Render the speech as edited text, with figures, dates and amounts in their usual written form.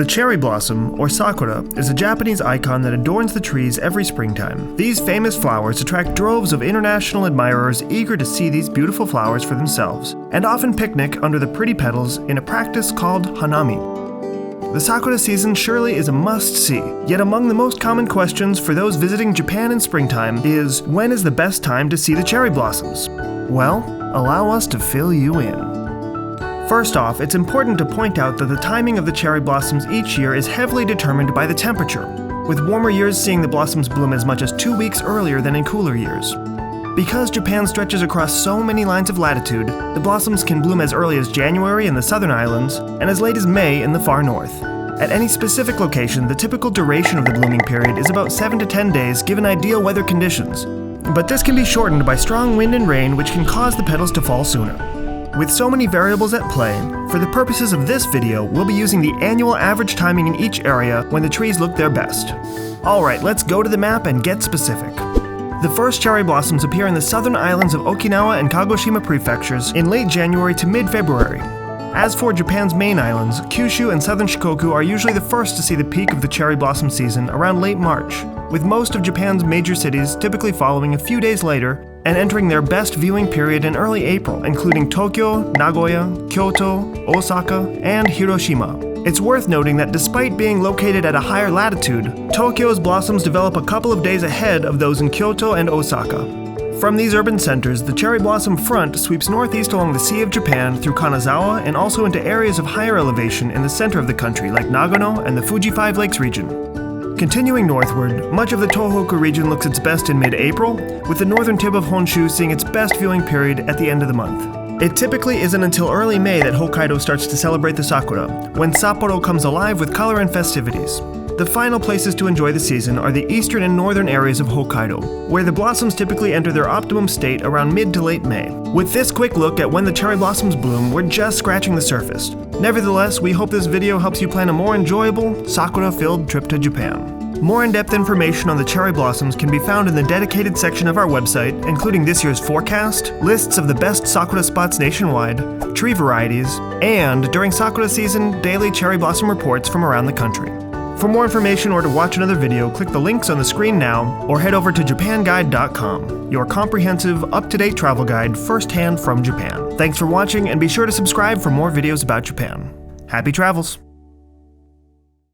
The cherry blossom, or Sakura, is a Japanese icon that adorns the trees every springtime. These famous flowers attract droves of international admirers eager to see these beautiful flowers for themselves, and often picnic under the pretty petals in a practice called hanami. The Sakura season surely is a must-see, yet among the most common questions for those visiting Japan in springtime is, when is the best time to see the cherry blossoms? Well, allow us to fill you in. First off, it's important to point out that the timing of the cherry blossoms each year is heavily determined by the temperature, with warmer years seeing the blossoms bloom as much as 2 weeks earlier than in cooler years. Because Japan stretches across so many lines of latitude, the blossoms can bloom as early as January in the southern islands and as late as May in the far north. At any specific location, the typical duration of the blooming period is about 7 to 10 days given ideal weather conditions, but this can be shortened by strong wind and rain, which can cause the petals to fall sooner. With so many variables at play, for the purposes of this video, we'll be using the annual average timing in each area when the trees look their best. Alright, let's go to the map and get specific. The first cherry blossoms appear in the southern islands of Okinawa and Kagoshima prefectures in late January to mid-February. As for Japan's main islands, Kyushu and southern Shikoku are usually the first to see the peak of the cherry blossom season around late March, with most of Japan's major cities typically following a few days later and entering their best viewing period in early April, including Tokyo, Nagoya, Kyoto, Osaka, and Hiroshima. It's worth noting that despite being located at a higher latitude, Tokyo's blossoms develop a couple of days ahead of those in Kyoto and Osaka. From these urban centers, the cherry blossom front sweeps northeast along the Sea of Japan through Kanazawa and also into areas of higher elevation in the center of the country like Nagano and the Fuji Five Lakes region. Continuing northward, much of the Tohoku region looks its best in mid-April, with the northern tip of Honshu seeing its best viewing period at the end of the month. It typically isn't until early May that Hokkaido starts to celebrate the Sakura, when Sapporo comes alive with color and festivities. The final places to enjoy the season are the eastern and northern areas of Hokkaido, where the blossoms typically enter their optimum state around mid to late May. With this quick look at when the cherry blossoms bloom, we're just scratching the surface. Nevertheless, we hope this video helps you plan a more enjoyable, Sakura-filled trip to Japan. More in-depth information on the cherry blossoms can be found in the dedicated section of our website, including this year's forecast, lists of the best Sakura spots nationwide, tree varieties, and, during Sakura season, daily cherry blossom reports from around the country. For more information or to watch another video, click the links on the screen now, or head over to japanguide.com, your comprehensive, up-to-date travel guide firsthand from Japan. Thanks for watching, and be sure to subscribe for more videos about Japan. Happy travels!